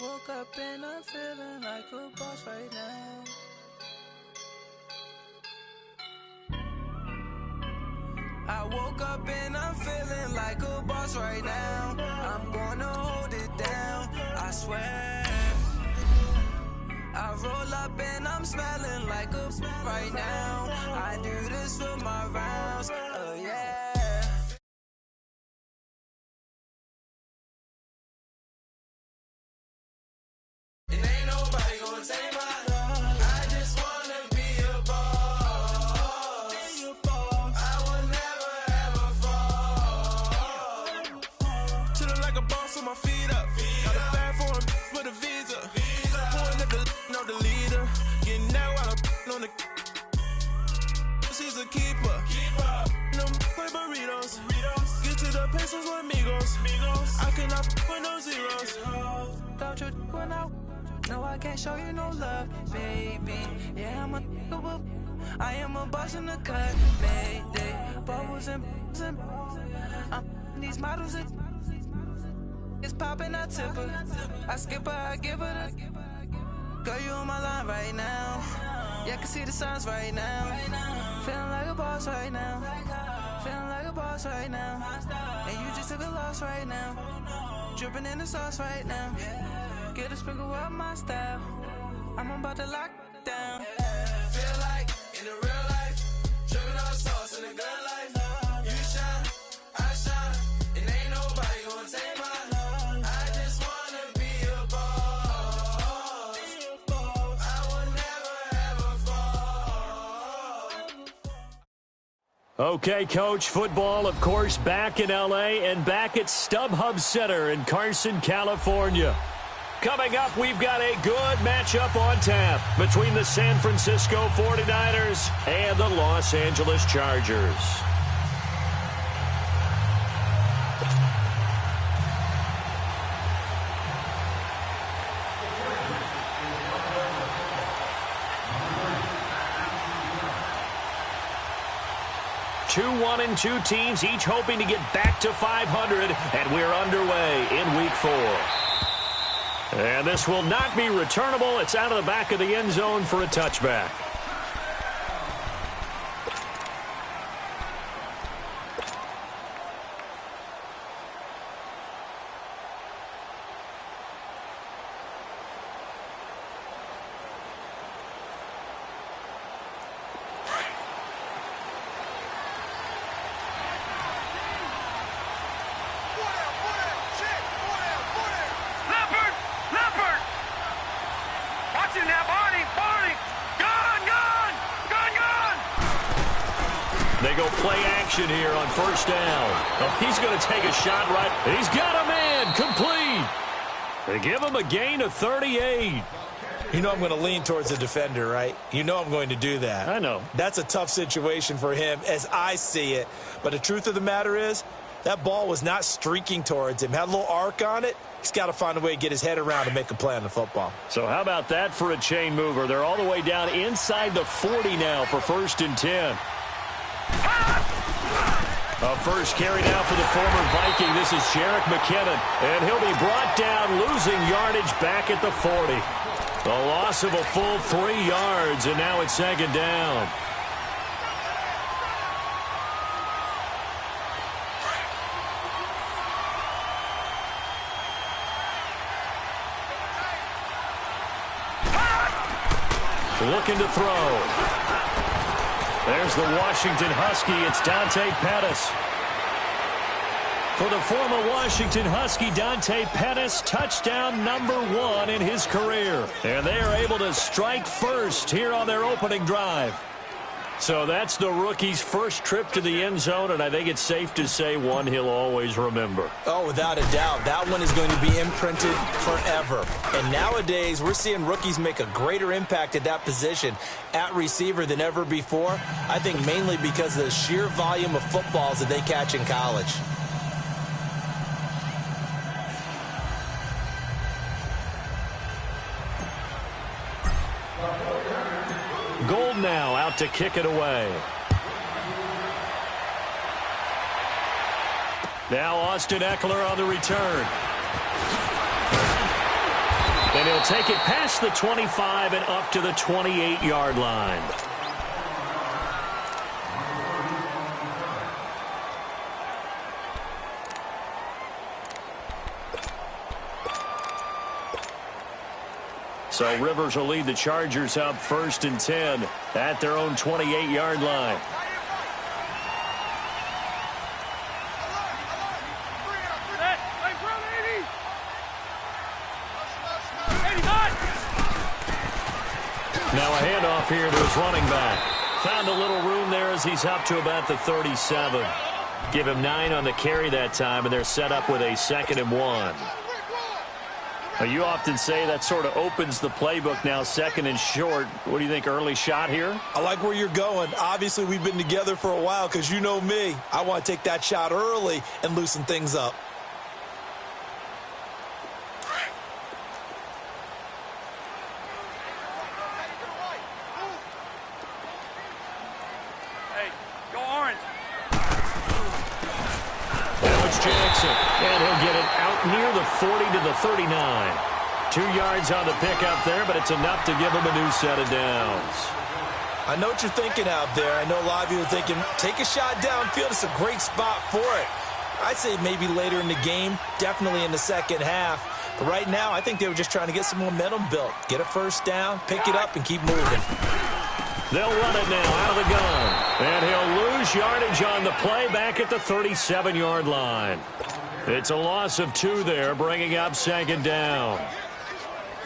woke up and I'm feeling like a boss right now. I woke up and I'm feeling like a boss right now. I'm gonna hold it down, I swear. I roll up and I'm smelling like a right now. I do this for my rounds, yeah. And ain't nobody gonna take my love. I just wanna be a boss. I will never ever fall. Chillin' like a boss with my feet up. Got a bag for him with a visa. Pulling up the know the leader. Getting that while I'm on the. She's a keeper. No play burritos. Get to the pesos with amigos. I cannot with no zeros. Don't you when I. No, I can't show you no love, baby. Yeah, I am a boss in the cut, baby. Bubbles and I'm these models. It's popping, I tip her. I skip her, I give her the. Girl, you on my line right now. Yeah, I can see the signs right now. Feeling like a boss right now. Feeling like a boss right now. And you just took a loss right now. Dripping in the sauce right now. Get a sprinkle up my style. I'm about to lock down. Feel like in the real life, dripping on sauce in the good life. You shine, I shine, and ain't nobody gonna take my love. I just wanna be a boss. I will never ever fall. Okay, Coach, football, of course, back in L.A. and back at StubHub Center in Carson, California. Coming up, we've got a good matchup on tap between the San Francisco 49ers and the Los Angeles Chargers. Two 1-2 teams, each hoping to get back to 500, and we're underway in Week 4. And this will not be returnable. It's out of the back of the end zone for a touchback. They go play action here on first down. Oh, he's going to take a shot right. He's got a man complete. They give him a gain of 38. You know I'm going to lean towards the defender, right? You know I'm going to do that. I know. That's a tough situation for him as I see it. But the truth of the matter is, that ball was not streaking towards him. Had a little arc on it. He's got to find a way to get his head around and make a play on the football. So how about that for a chain mover? They're all the way down inside the 40 now for 1st and 10. A first carry now for the former Viking. This is Jerick McKinnon, and he'll be brought down, losing yardage back at the 40. The loss of a full 3 yards, and now it's 2nd down. Looking to throw. There's the Washington Husky. It's Dante Pettis. For the former Washington Husky, Dante Pettis, touchdown number 1 in his career. And they are able to strike first here on their opening drive. So that's the rookie's first trip to the end zone, and I think it's safe to say one he'll always remember. Oh, without a doubt. That one is going to be imprinted forever. And nowadays, we're seeing rookies make a greater impact at that position at receiver than ever before. I think mainly because of the sheer volume of footballs that they catch in college. Gold now out to kick it away. Now Austin Eckler on the return. He'll take it past the 25 and up to the 28-yard line. So Rivers will lead the Chargers up 1st and 10 at their own 28-yard line. Now a handoff here to his running back. Found a little room there as he's up to about the 37. Give him 9 on the carry that time, and they're set up with a 2nd and 1. Now, you often say that sort of opens the playbook now, 2nd and short. What do you think, early shot here? I like where you're going. Obviously, we've been together for a while because you know me. I want to take that shot early and loosen things up. Jackson, and he'll get it out near the 40 to the 39. 2 yards on the pickup there, but it's enough to give him a new set of downs. I know what you're thinking out there. I know a lot of you are thinking, take a shot downfield. It's a great spot for it. I'd say maybe later in the game, definitely in the second half. But right now, I think they were just trying to get some momentum built. Get a first down, pick it up, and keep moving. They'll run it now out of the gun. And he'll lose yardage on the play back at the 37-yard line. It's a loss of 2 there, bringing up 2nd down.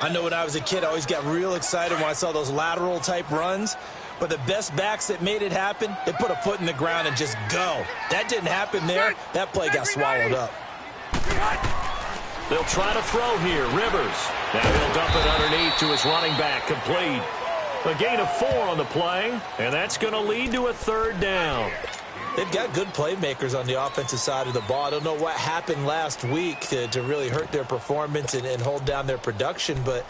I know when I was a kid, I always got real excited when I saw those lateral-type runs. But the best backs that made it happen, they put a foot in the ground and just go. That didn't happen there. That play got swallowed up. They'll try to throw here. Rivers. Now he'll dump it underneath to his running back. Complete. A gain of 4 on the play, and that's going to lead to a 3rd down. They've got good playmakers on the offensive side of the ball. I don't know what happened last week to really hurt their performance and hold down their production, but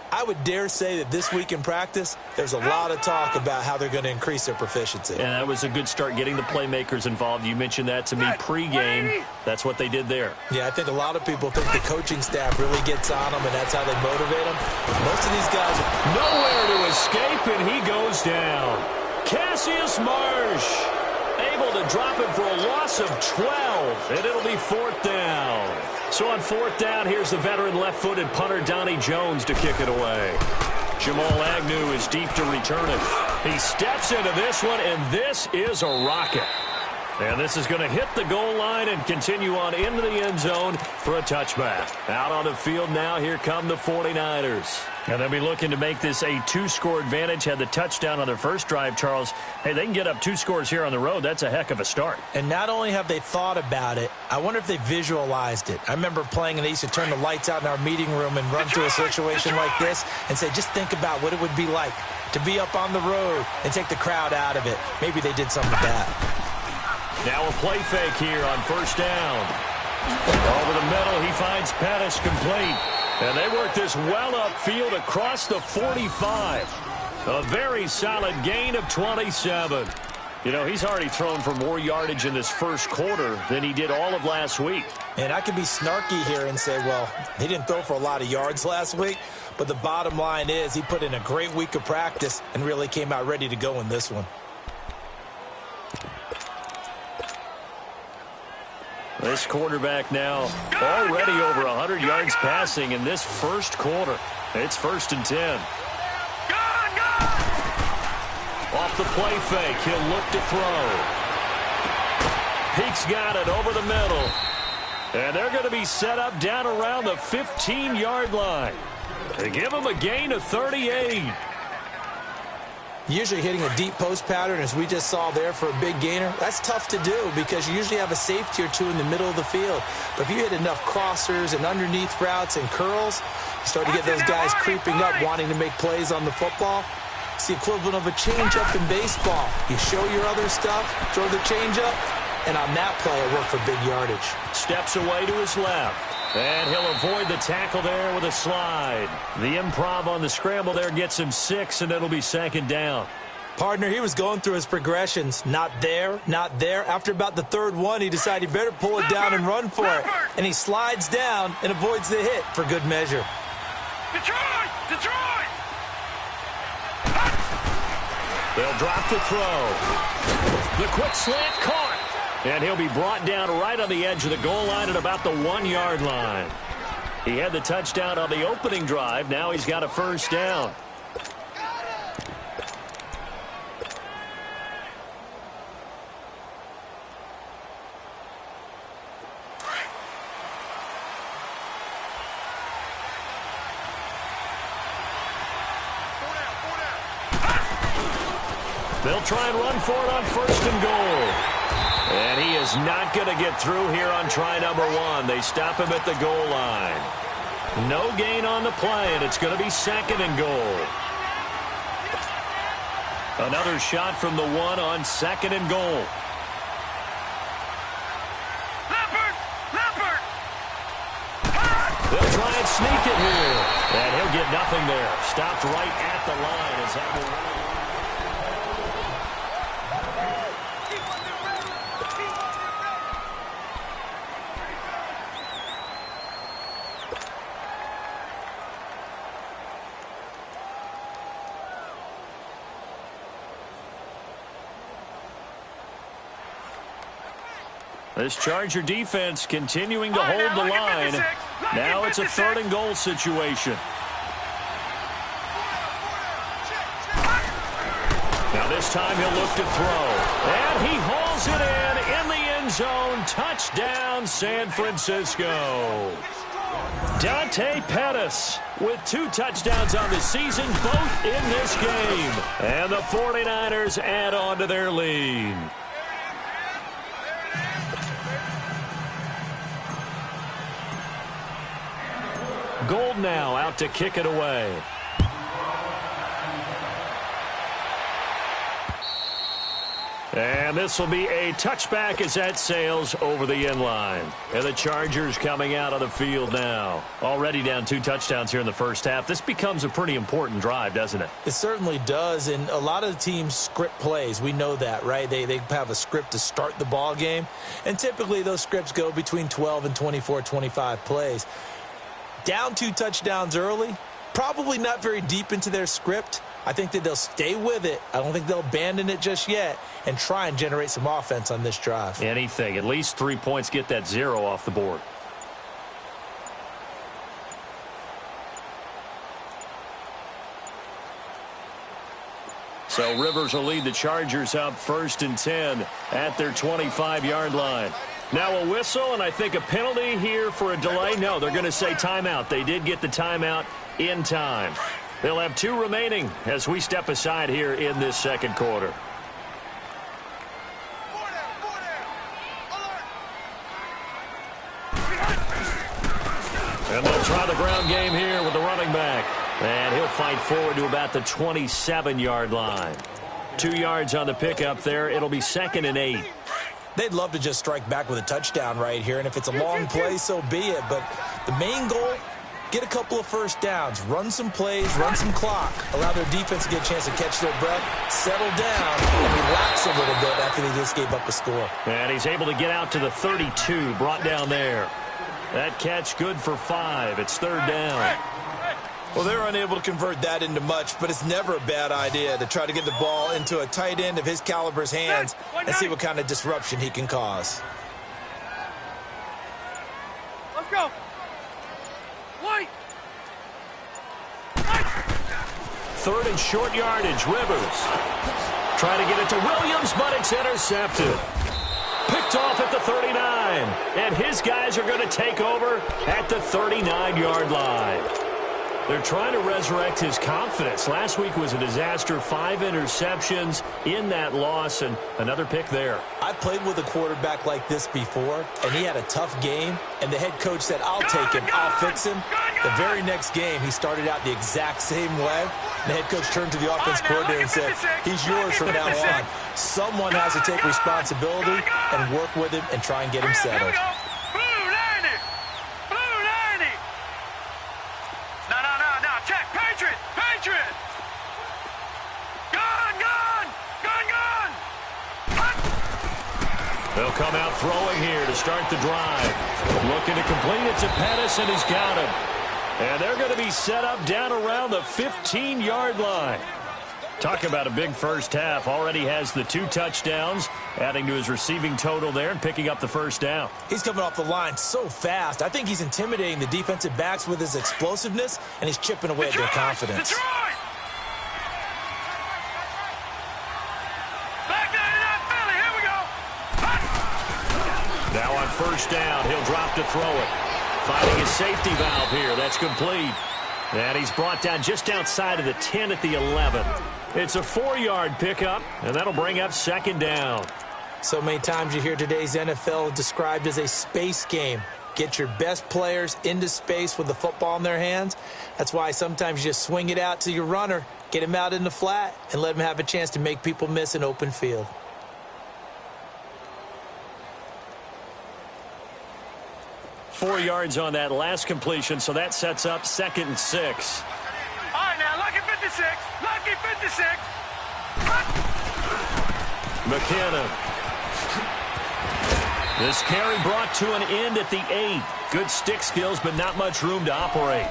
I would dare say that this week in practice, there's a lot of talk about how they're going to increase their proficiency. And that was a good start, getting the playmakers involved. You mentioned that to me pregame. That's what they did there. Yeah, I think a lot of people think the coaching staff really gets on them, and that's how they motivate them. Most of these guys are nowhere to escape, and he goes down. Cassius Marsh able to drop it for a loss of 12, and it'll be 4th down. So on 4th down, here's the veteran left-footed punter Donnie Jones to kick it away. Jamal Agnew is deep to return it. He steps into this one, and this is a rocket. And this is going to hit the goal line and continue on into the end zone for a touchback. Out on the field now, here come the 49ers. And they'll be looking to make this a 2-score advantage. Had the touchdown on their first drive, Charles. Hey, they can get up 2 scores here on the road. That's a heck of a start. And not only have they thought about it, I wonder if they visualized it. I remember playing, and they used to turn the lights out in our meeting room and run through a situation like this and say, just think about what it would be like to be up on the road and take the crowd out of it. Maybe they did something with that. Now a play fake here on 1st down. Over the middle, he finds Pettis complete. And they work this well upfield across the 45. A very solid gain of 27. You know, he's already thrown for more yardage in this first quarter than he did all of last week. And I could be snarky here and say, well, he didn't throw for a lot of yards last week. But the bottom line is he put in a great week of practice and really came out ready to go in this one. This quarterback now already over 100 yards passing in this first quarter. It's 1st and 10. Off the play fake, he'll look to throw. Peake's got it over the middle. And they're going to be set up down around the 15-yard line. They give him a gain of 38. Usually hitting a deep post pattern, as we just saw there for a big gainer, that's tough to do because you usually have a safety or 2 in the middle of the field. But if you hit enough crossers and underneath routes and curls, you start to get those guys creeping up wanting to make plays on the football. It's the equivalent of a changeup in baseball. You show your other stuff, throw the changeup, and on that play it worked for big yardage. Steps away to his left. And he'll avoid the tackle there with a slide. The improv on the scramble there gets him 6, and it'll be 2nd down. Partner, he was going through his progressions. Not there, not there. After about the 3rd one, he decided he better pull it down and run for it. And he slides down and avoids the hit for good measure. Control! Detroit! They'll drop the throw. The quick slant caught. And he'll be brought down right on the edge of the goal line at about the 1-yard line. He had the touchdown on the opening drive. Now he's got a first down. They'll try and run for it on first and goal. And he is not going to get through here on try number 1. They stop him at the goal line. No gain on the play, and it's going to be second and goal. Another shot from the 1 on second and goal. Leopard! They'll try and sneak it here. And he'll get nothing there. Stopped right at the line as that will run. This Charger defense continuing to hold the line. Now it's a third and goal situation. Now this time he'll look to throw. And he hauls it in the end zone. Touchdown, San Francisco. Dante Pettis with 2 touchdowns on the season, both in this game. And the 49ers add on to their lead. Gold now out to kick it away. And this will be a touchback as that sails over the end line. And the Chargers coming out on the field now. Already down 2 touchdowns here in the first half. This becomes a pretty important drive, doesn't it? It certainly does, and a lot of the teams script plays. We know that, right? They have a script to start the ball game, and typically those scripts go between 12 and 24, 25 plays. Down 2 touchdowns early, probably not very deep into their script. I think that they'll stay with it. I don't think they'll abandon it just yet and try and generate some offense on this drive. Anything. At least 3 points, get that 0 off the board. So Rivers will lead the Chargers up 1st and 10 at their 25-yard line. Now a whistle, and I think a penalty here for a delay. No, they're going to say timeout. They did get the timeout in time. They'll have 2 remaining as we step aside here in this second quarter. And they'll try the ground game here with the running back. And he'll fight forward to about the 27-yard line. 2 yards on the pickup there. It'll be 2nd and 8. They'd love to just strike back with a touchdown right here, and if it's a long play, so be it. But the main goal, get a couple of first downs, run some plays, run some clock, allow their defense to get a chance to catch their breath, settle down, and relax a little bit after they just gave up a score. And he's able to get out to the 32, brought down there. That catch good for 5. It's 3rd down. Well, they're unable to convert that into much, but it's never a bad idea to try to get the ball into a tight end of his caliber's hands and see what kind of disruption he can cause. Let's go. White. 3rd and short yardage. Rivers trying to get it to Williams, but it's intercepted. Picked off at the 39, and his guys are going to take over at the 39-yard line. They're trying to resurrect his confidence. Last week was a disaster. 5 interceptions in that loss, and another pick there. I played with a quarterback like this before, and he had a tough game, and the head coach said, I'll take him, I'll fix him. The very next game, he started out the exact same way. The head coach turned to the offense coordinator and said, he's yours from now on. Someone has to take responsibility and work with him and try and get him settled. Patriot! Gun! They'll come out throwing here to start the drive. Looking to complete it to Pettis, and he's got him. And they're going to be set up down around the 15-yard line. Talk about a big first half. Already has the 2 touchdowns, adding to his receiving total there and picking up the first down. He's coming off the line so fast. I think he's intimidating the defensive backs with his explosiveness, and he's chipping away at their confidence. Now on first down, he'll drop to throw it. Finding his safety valve here. That's complete. And he's brought down just outside of the 10 at the 11. It's a 4-yard pickup, and that'll bring up second down. So many times you hear today's NFL described as a space game. Get your best players into space with the football in their hands. That's why sometimes you just swing it out to your runner, get him out in the flat, and let him have a chance to make people miss an open field. Four yards on that last completion, so that sets up 2nd and 6. All right, now, lucky 56. Lucky 56. McKinnon. This carry brought to an end at the 8. Good stick skills, but not much room to operate.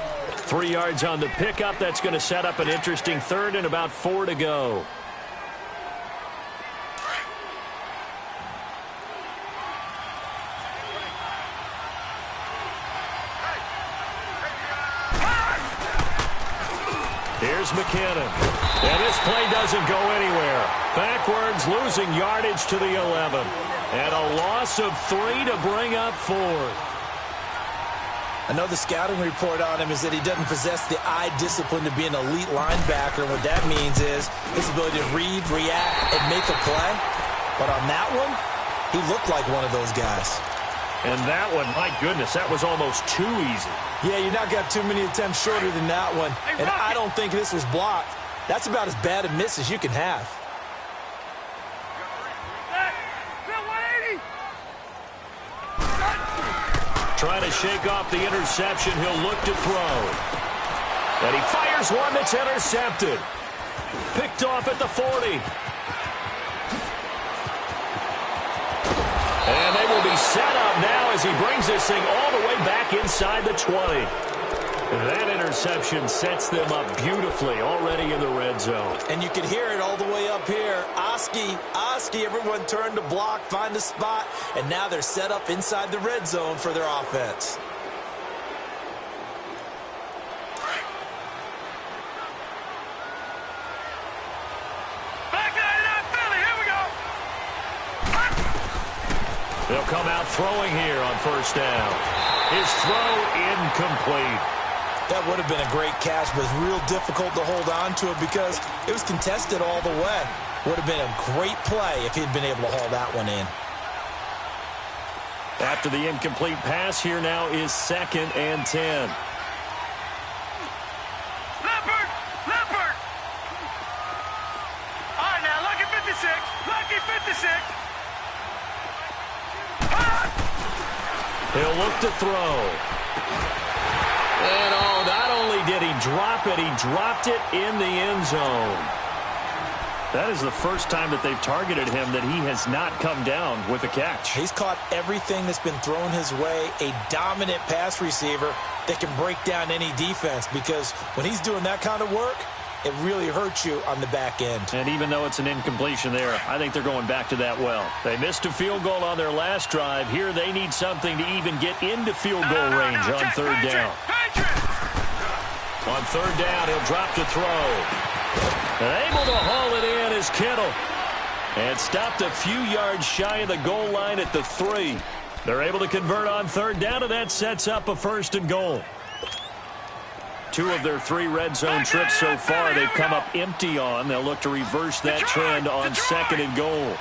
3 yards on the pickup. That's going to set up an interesting 3rd and about 4 to go. Here's McKinnon. And this play doesn't go anywhere. Backwards, losing yardage to the 11. And a loss of 3 to bring up 4. I know the scouting report on him is that he doesn't possess the eye discipline to be an elite linebacker. What that means is his ability to read, react, and make a play. But on that one, he looked like one of those guys. And that one, my goodness, that was almost too easy. Yeah, you're not got too many attempts shorter than that one. And I don't think this was blocked. That's about as bad a miss as you can have. Trying to shake off the interception. He'll look to throw. And he fires one that's intercepted. Picked off at the 40. And they will be set up now as he brings this thing all the way back inside the 20. That interception sets them up beautifully already in the red zone. And you can hear it all the way up here. Oski, everyone turned to block, find a spot, and now they're set up inside the red zone for their offense. They'll come out throwing here on first down. His throw incomplete. That would have been a great catch, but it's real difficult to hold on to it because it was contested all the way. Would have been a great play if he'd been able to haul that one in. After the incomplete pass, here now is 2nd and 10. Leopard! All right, now, lucky 56. Lucky 56. He'll look to throw. And not only did he drop it, he dropped it in the end zone. That is the first time that they've targeted him that he has not come down with a catch. He's caught everything that's been thrown his way, a dominant pass receiver that can break down any defense because when he's doing that kind of work, it really hurts you on the back end. And even though it's an incompletion there, I think they're going back to that well. They missed a field goal on their last drive. Here they need something to even get into field goal range on third down. On third down, he'll drop to throw. And able to haul it in is Kittle. And stopped a few yards shy of the goal line at the 3. They're able to convert on third down, and that sets up a 1st and goal. 2 of their 3 red zone trips so far they've come up empty on. They'll look to reverse that trend on 2nd and goal.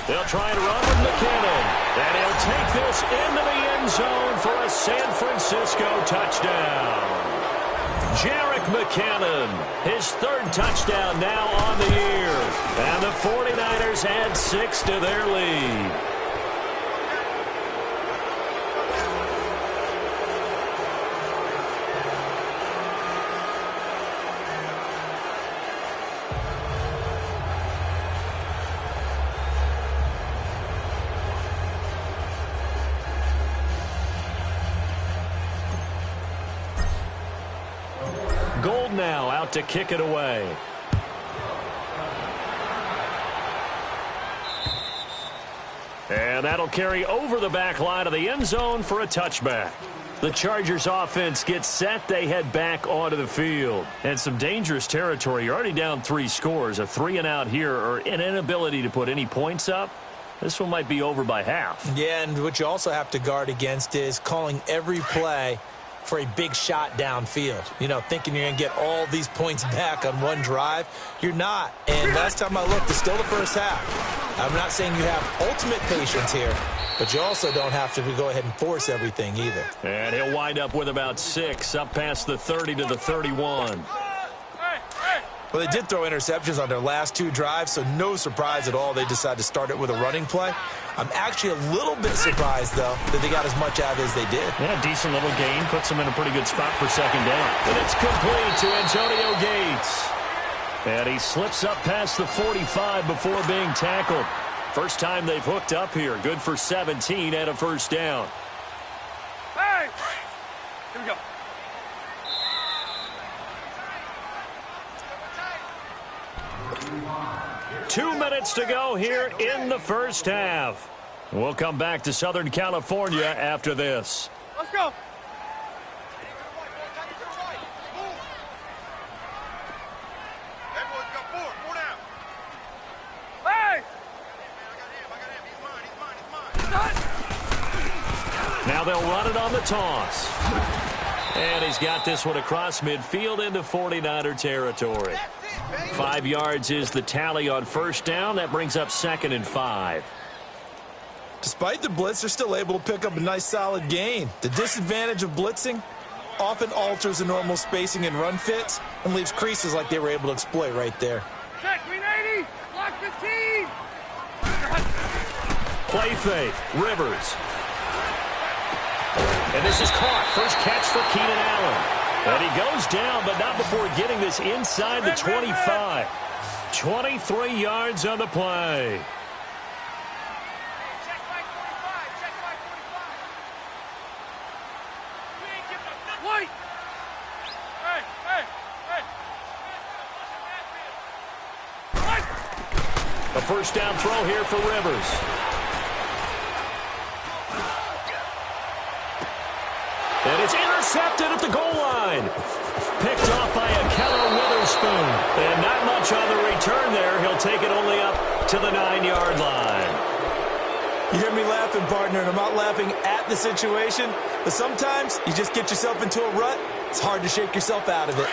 They'll try and run with McKinnon. And he'll take this into the end zone for a San Francisco touchdown. Jerick McKinnon, his 3rd touchdown now on the year. And the 49ers add 6 to their lead. Gold now out to kick it away. And that'll carry over the back line of the end zone for a touchback. The Chargers offense gets set. They head back onto the field. And some dangerous territory. You're already down 3 scores. A 3-and-out here or an inability to put any points up. This one might be over by half. Yeah, and what you also have to guard against is calling every play for a big shot downfield. You know, thinking you're going to get all these points back on one drive. You're not. And last time I looked, it's still the first half. I'm not saying you have ultimate patience here, but you also don't have to go ahead and force everything either. And he'll wind up with about 6, up past the 30 to the 31. Well, they did throw interceptions on their last 2 drives, so no surprise at all they decided to start it with a running play. I'm actually a little bit surprised, though, that they got as much out as they did. Yeah, decent little gain. Puts them in a pretty good spot for second down. And it's complete to Antonio Gates. And he slips up past the 45 before being tackled. First time they've hooked up here. Good for 17 and a first down. Hey! Here we go. Two minutes to go here in the first half. We'll come back to Southern California after this. Let's go. Everyone's got 4 down. Hey! I got him. He's mine. Now they'll run it on the toss. And he's got this one across midfield into 49er territory. 5 yards is the tally on first down. That brings up 2nd and 5. Despite the blitz, they're still able to pick up a nice solid gain. The disadvantage of blitzing often alters the normal spacing and run fits and leaves creases like they were able to exploit right there. Check, green 80. Block 15. Play fake. Rivers. And this is caught. First catch for Keenan Allen. And he goes down, but not before getting this inside the 25. 23 yards on the play. Check by 45. Check by 45. We ain't giving up nothing. White. Hey, hey, hey. A first down throw here for Rivers. And it's intercepted at the goal line. Picked off by a Keller Witherspoon. And not much on the return there. He'll take it only up to the 9-yard line. You hear me laughing, partner, and I'm not laughing at the situation, but sometimes you just get yourself into a rut. It's hard to shake yourself out of it.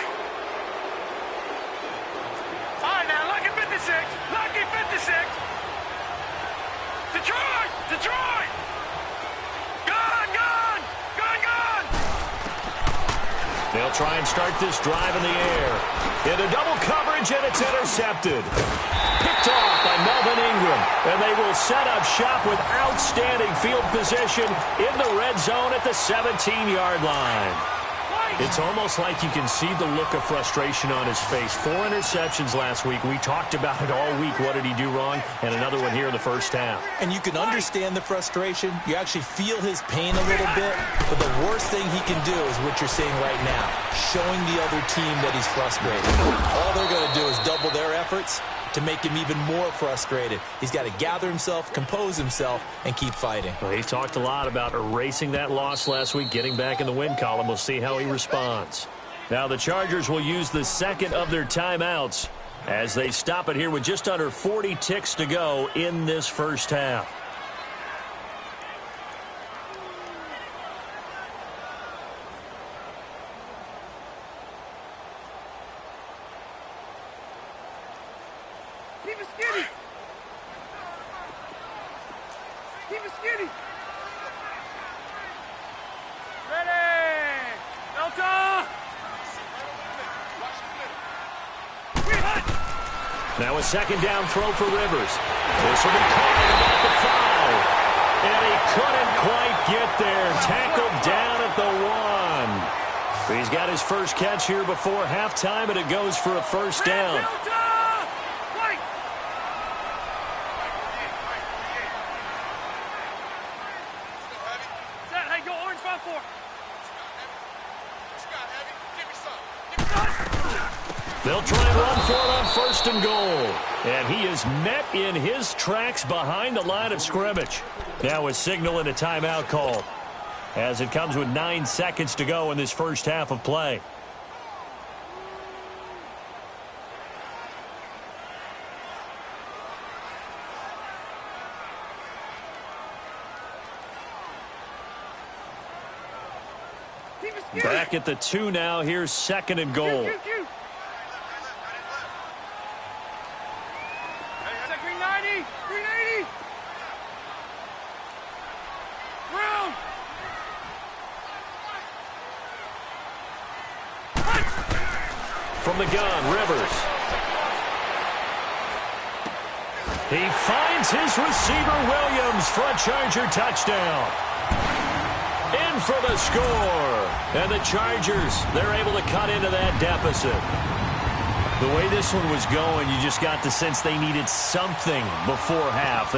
All right, now, lucky 56. Lucky 56. Detroit! Detroit! Gone, gone! Gone, gone! They'll try and start this drive in the air. Into double coverage, and it's intercepted. Picked off by Melvin Ingram. And they will set up shop with outstanding field position in the red zone at the 17-yard line. It's almost like you can see the look of frustration on his face. 4 interceptions last week. We talked about it all week. What did he do wrong? And another one here in the first half. And you can understand the frustration. You actually feel his pain a little bit. But the worst thing he can do is what you're seeing right now, showing the other team that he's frustrated. All they're going to do is double their efforts to make him even more frustrated. He's got to gather himself, compose himself, and keep fighting. Well, he talked a lot about erasing that loss last week, getting back in the win column. We'll see how he responds. Now the Chargers will use the second of their timeouts as they stop it here with just under 40 ticks to go in this first half. Keep it skinny. Keep it skinny. Ready. Delta. We hot. Now a second down throw for Rivers. This will be caught at about the 5. And he couldn't quite get there. Tackled down at the 1. He's got his first catch here before halftime, and it goes for a first down. Delta. White. Set. Hey, go orange 5-4. Give me some. They'll try and run for it on first and goal. And he is met in his tracks behind the line of scrimmage. Now a signal and a timeout call, as it comes with 9 seconds to go in this first half of play. Back at the 2 now. Here's second and goal. Green 90! Green 80! Brown! From the gun, Rivers. He finds his receiver, Williams, for a Charger touchdown. In for the score. And the Chargers, they're able to cut into that deficit. The way this one was going, you just got the sense they needed something before half.